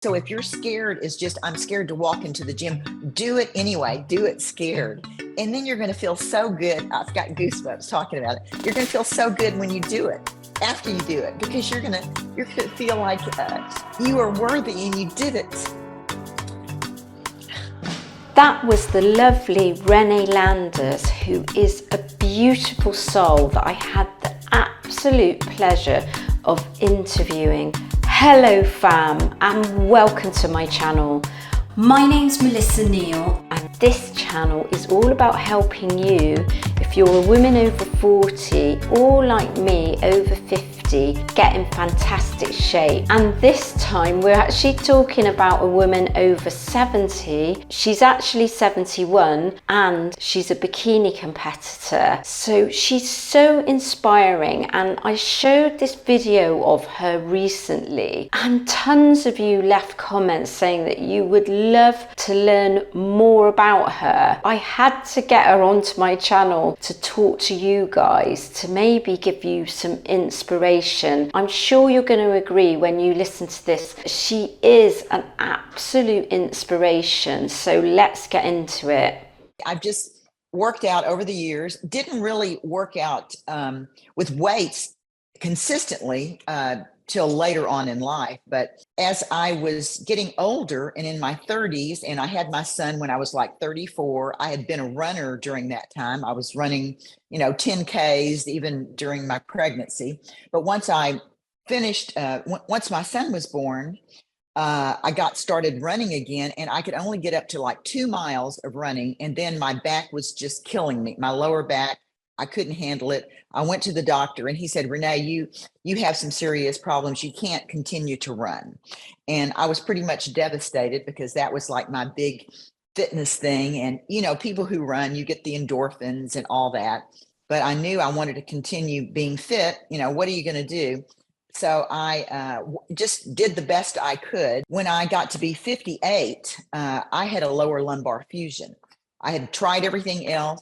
So if you're scared is just, I'm scared to walk into the gym, do it anyway, do it scared. And then you're going to feel so good. I've got goosebumps talking about it. You're going to feel so good when you do it, after you do it, because you're going to feel like you are worthy and you did it. That was the lovely Renee Landers, who is a beautiful soul that I had the absolute pleasure of interviewing. Hello fam, and welcome to my channel. My name's Melissa Neal, and this channel is all about helping you if you're a woman over 40 or like me over 50, get in fantastic shape. And this time we're actually talking about a woman over 70. She's actually 71 and she's a bikini competitor. So she's so inspiring, and I showed this video of her recently and tons of you left comments saying that you would love to learn more about her. I had to get her onto my channel to talk to you guys, to maybe give you some inspiration. I'm sure you're going to agree when you listen to this. She is an absolute inspiration. So let's get into it. I've just worked out over the years, didn't really work out with weights consistently till later on in life. But as I was getting older and in my 30s, and I had my son when I was like 34, I had been a runner during that time. I was running, 10Ks even during my pregnancy. But once I finished, once my son was born, I got started running again, and I could only get up to like 2 miles of running. And then my back was just killing me. My lower back, I couldn't handle it. I went to the doctor and he said, Renee, you have some serious problems. You can't continue to run. And I was pretty much devastated because that was like my big fitness thing. And, people who run, you get the endorphins and all that. But I knew I wanted to continue being fit. What are you going to do? So I just did the best I could. When I got to be 58, I had a lower lumbar fusion. I had tried everything else.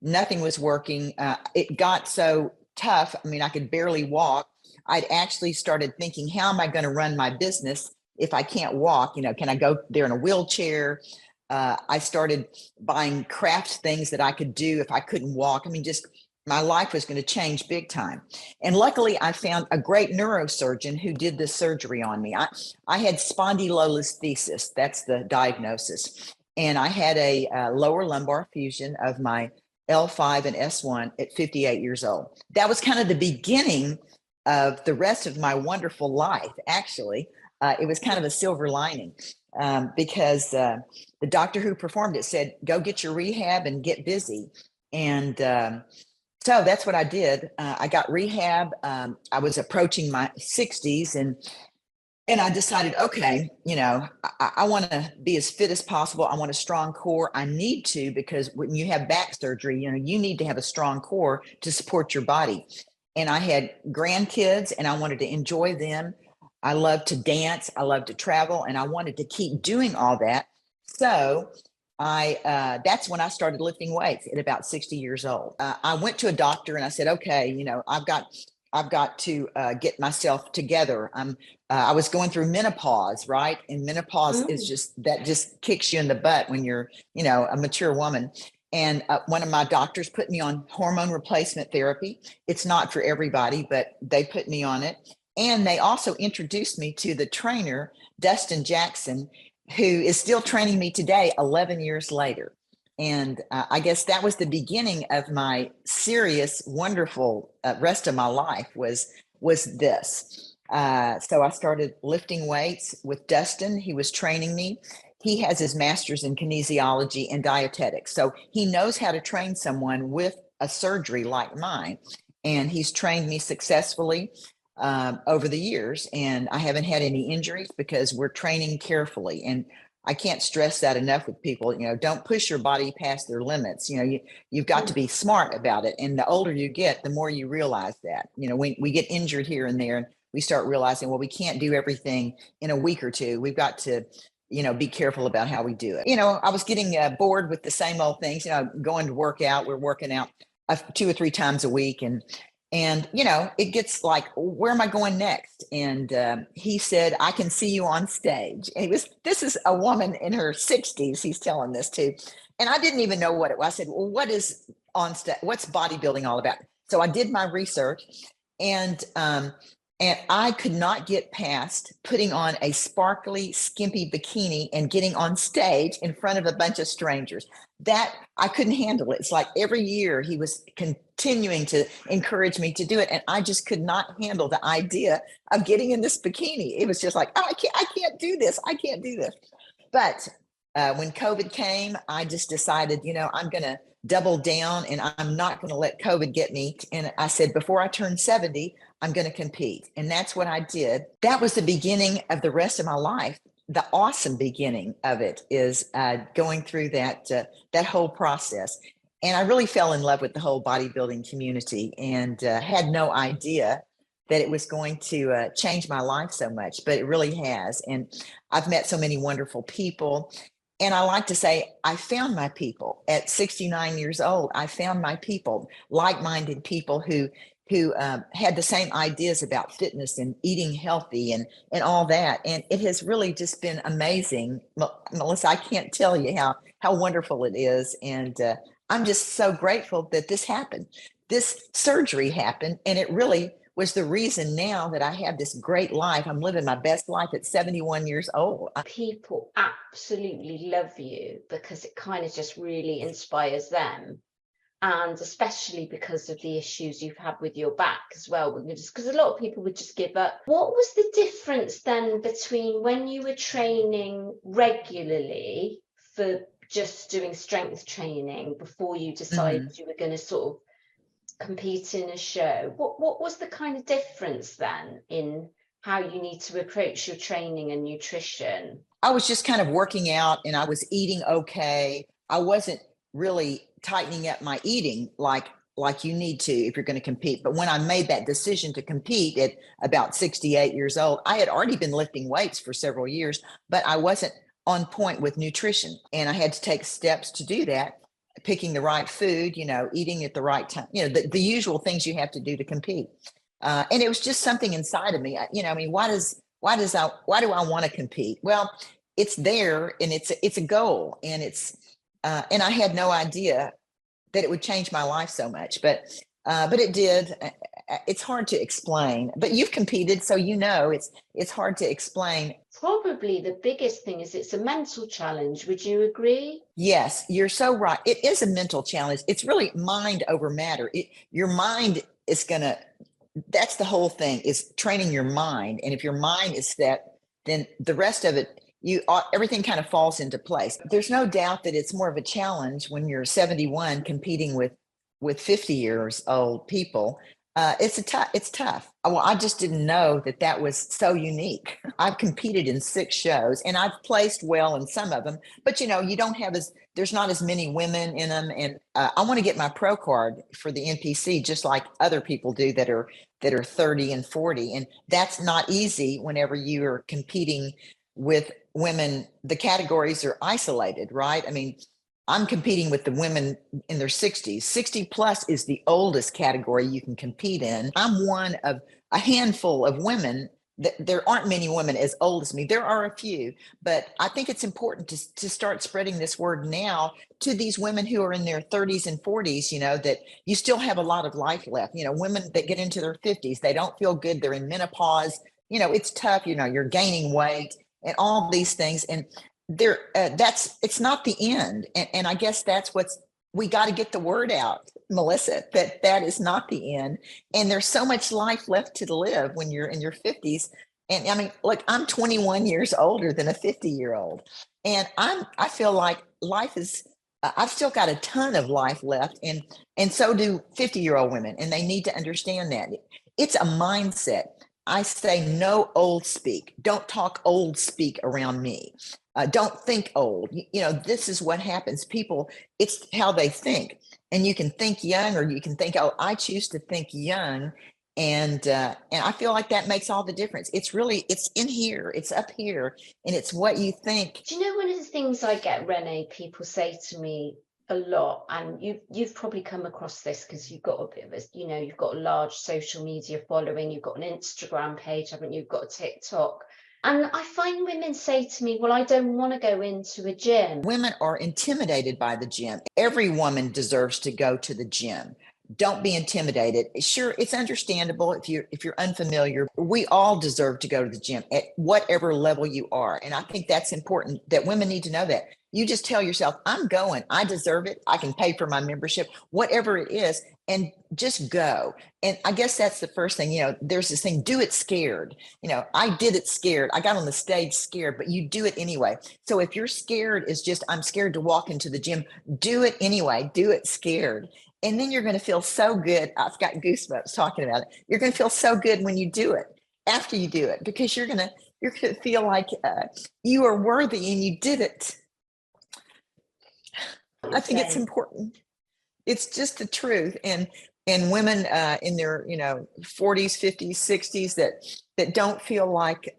Nothing was working. It got so tough. I mean, I could barely walk. I'd actually started thinking, how am I going to run my business if I can't walk? Can I go there in a wheelchair? I started buying craft things that I could do if I couldn't walk. I mean, just my life was going to change big time. And luckily, I found a great neurosurgeon who did this surgery on me. I had spondylolisthesis. That's the diagnosis. And I had a lower lumbar fusion of my L5 and S1 at 58 years old. That was kind of the beginning of the rest of my wonderful life, actually. It was kind of a silver lining because the doctor who performed it said, go get your rehab and get busy. And so that's what I did. I got rehab. I was approaching my 60s, and I decided, okay, I want to be as fit as possible. I want a strong core. I need to, because when you have back surgery, you need to have a strong core to support your body. And I had grandkids and I wanted to enjoy them. I love to dance. I love to travel, and I wanted to keep doing all that. So that's when I started lifting weights at about 60 years old. I went to a doctor and I said, okay, I've got to get myself together. I was going through menopause, right? And menopause is just kicks you in the butt when you're, a mature woman. And one of my doctors put me on hormone replacement therapy. It's not for everybody, but they put me on it. And they also introduced me to the trainer, Dustin Jackson, who is still training me today, 11 years later. And I guess that was the beginning of my serious, wonderful rest of my life was this. So I started lifting weights with Dustin. He was training me. He has his master's in kinesiology and dietetics. So he knows how to train someone with a surgery like mine. And he's trained me successfully over the years. And I haven't had any injuries because we're training carefully. And I can't stress that enough with people. Don't push your body past their limits. You've got to be smart about it. And the older you get, the more you realize that. We get injured here and there, and we start realizing, well, we can't do everything in a week or two. We've got to, be careful about how we do it. I was getting bored with the same old things. Going to work out. We're working out 2 or 3 times a week, and And, it gets like, where am I going next? And he said, I can see you on stage. And this is a woman in her 60s, he's telling this to. And I didn't even know what it was. I said, well, what is on stage? What's bodybuilding all about? So I did my research, and I could not get past putting on a sparkly, skimpy bikini and getting on stage in front of a bunch of strangers. That I couldn't handle it. It's like every year he was continuing to encourage me to do it, and I just could not handle the idea of getting in this bikini. It was just like, oh, I can't do this. I can't do this. But when COVID came, I just decided, I'm going to double down, and I'm not going to let COVID get me. And I said, before I turn 70, I'm going to compete. And that's what I did. That was the beginning of the rest of my life. The awesome beginning of it is going through that whole process. And I really fell in love with the whole bodybuilding community, and had no idea that it was going to change my life so much, but it really has. And I've met so many wonderful people. And I like to say, I found my people at 69 years old. I found my people, like-minded people who had the same ideas about fitness and eating healthy and all that. And it has really just been amazing. Melissa, I can't tell you how wonderful it is. And I'm just so grateful that this happened. This surgery happened, and it really was the reason now that I have this great life. I'm living my best life at 71 years old. People absolutely love you because it kind of just really inspires them. And especially because of the issues you've had with your back as well, because a lot of people would just give up. What was the difference then between when you were training regularly for just doing strength training before you decided you were going to sort of compete in a show? What was the kind of difference then in how you need to approach your training and nutrition? I was just kind of working out, and I was eating okay. I wasn't really tightening up my eating like you need to if you're going to compete. But when I made that decision to compete at about 68 years old, I had already been lifting weights for several years, but I wasn't on point with nutrition. And I had to take steps to do that, picking the right food, eating at the right time, the usual things you have to do to compete. And it was just something inside of me. Why do I want to compete? Well, it's there, and it's a goal, and and I had no idea that it would change my life so much, but it did. It's hard to explain, but you've competed, so it's hard to explain. Probably the biggest thing is it's a mental challenge. Would you agree? Yes, you're so right. It is a mental challenge. It's really mind over matter. Your mind is that's the whole thing, is training your mind. And if your mind is set, then the rest of it, everything kind of falls into place. There's no doubt that it's more of a challenge when you're 71 competing with 50 years old people. It's tough. Well, I just didn't know that was so unique. I've competed in 6 shows, and I've placed well in some of them, but you don't have there's not as many women in them. And I want to get my pro card for the NPC, just like other people do that are 30 and 40. And that's not easy whenever you are competing with women. The categories are isolated, right? I mean, I'm competing with the women in their 60s. 60 plus is the oldest category you can compete in. I'm one of a handful of women. There aren't many women as old as me. There are a few, but I think it's important to start spreading this word now to these women who are in their 30s and 40s, that you still have a lot of life left. Women that get into their 50s, they don't feel good. They're in menopause. It's tough. You're gaining weight and all these things. And it's not the end. And I guess that's we got to get the word out, Melissa, that is not the end. And there's so much life left to live when you're in your 50s. And I mean, look, I'm 21 years older than a 50-year-old. And I feel like life is, I've still got a ton of life left. And so do 50-year-old women. And they need to understand that. It's a mindset. I say no old speak. Don't talk old speak around me. Don't think old. This is what happens. People, it's how they think. And you can think young, or you can think, oh, I choose to think young. And I feel like that makes all the difference. It's in here, it's up here, and it's what you think. Do you know, one of the things I get, Renee, people say to me a lot, and you've probably come across this because you've got a bit of a, you've got a large social media following, you've got an Instagram page, haven't you? You've got a TikTok. And I find women say to me, well, I don't want to go into a gym. Women are intimidated by the gym. Every woman deserves to go to the gym. Don't be intimidated. Sure, it's understandable if you're unfamiliar. We all deserve to go to the gym at whatever level you are. And I think that's important, that women need to know that. You just tell yourself, I'm going, I deserve it. I can pay for my membership, whatever it is, and just go. And I guess that's the first thing, there's this thing, do it scared. I did it scared. I got on the stage scared, but you do it anyway. So if you're scared is just, I'm scared to walk into the gym, do it anyway, do it scared. And then you're going to feel so good. I've got goosebumps talking about it. You're going to feel so good when you do it, after you do it, because you're going to feel like you are worthy and you did it. I think it's important. It's just the truth. And women in their 40s, 50s, 60s that don't feel like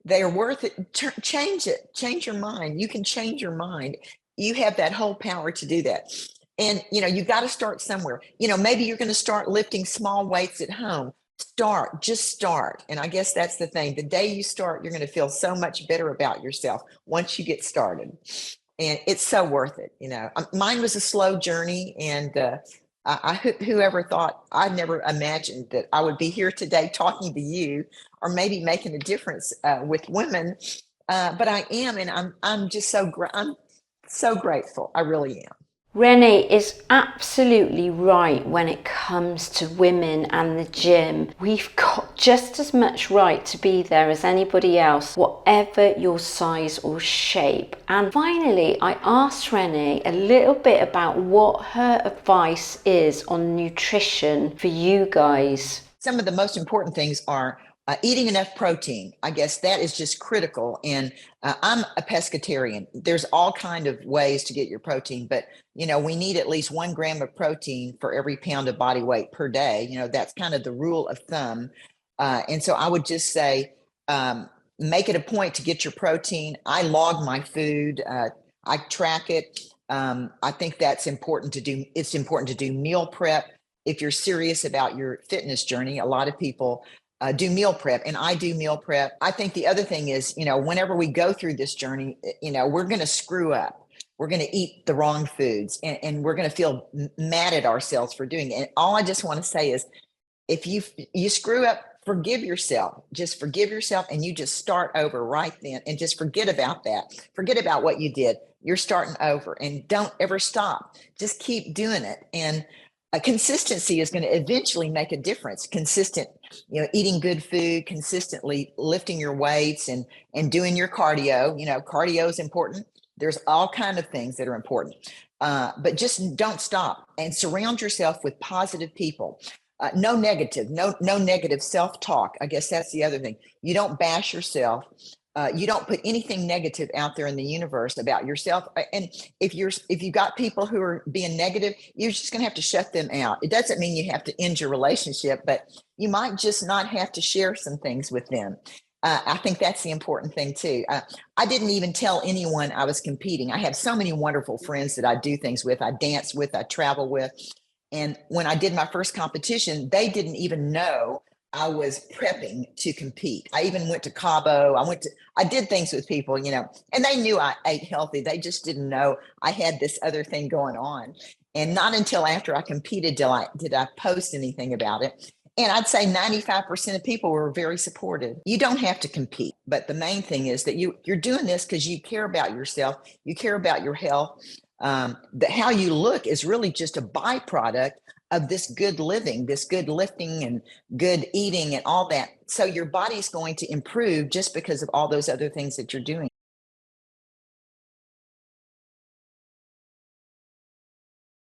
they are worth it, change it. Change your mind. You can change your mind. You have that whole power to do that. And you got to start somewhere. Maybe you're going to start lifting small weights at home. Just start. And I guess that's the thing. The day you start, you're going to feel so much better about yourself once you get started. And it's so worth it. Mine was a slow journey, and whoever thought, I never imagined that I would be here today talking to you, or maybe making a difference with women. But I am, and I'm just I'm so grateful. I really am. Renee is absolutely right when it comes to women and the gym. We've got just as much right to be there as anybody else, whatever your size or shape. And finally, I asked Renee a little bit about what her advice is on nutrition for you guys. Some of the most important things are eating enough protein. I guess that is just critical. And I'm a pescatarian. There's all kind of ways to get your protein, but we need at least 1 gram of protein for every pound of body weight per day. That's kind of the rule of thumb. And so I would just say, make it a point to get your protein. I log my food. I track it. I think that's important to do. It's important to do meal prep. If you're serious about your fitness journey, a lot of people do meal prep, and I do meal prep. I think the other thing is, whenever we go through this journey, we're going to screw up. We're going to eat the wrong foods, and we're going to feel mad at ourselves for doing it. And all I just want to say is, if you screw up, forgive yourself. Just forgive yourself, and you just start over right then, and just forget about that. Forget about what you did. You're starting over, and don't ever stop. Just keep doing it. And consistency is going to eventually make a difference. Consistent, eating good food, consistently lifting your weights, and doing your cardio. Cardio is important. There's all kinds of things that are important, but just don't stop, and surround yourself with positive people. No negative self-talk. I guess that's the other thing. You don't bash yourself. You don't put anything negative out there in the universe about yourself. And if you've got people who are being negative, you're just going to have to shut them out. It doesn't mean you have to end your relationship, but you might just not have to share some things with them. I think that's the important thing too. I didn't even tell anyone I was competing. I have so many wonderful friends that I do things with, I dance with, I travel with. And when I did my first competition, they didn't even know I was prepping to compete. I even went to Cabo. I did things with people, and they knew I ate healthy. They just didn't know I had this other thing going on. And not until after I competed did I post anything about it. And I'd say 95% of people were very supportive. You don't have to compete, but the main thing is that you're doing this because you care about yourself. You care about your health. How you look is really just a byproduct of this good living, this good lifting and good eating and all that. So your body's going to improve just because of all those other things that you're doing.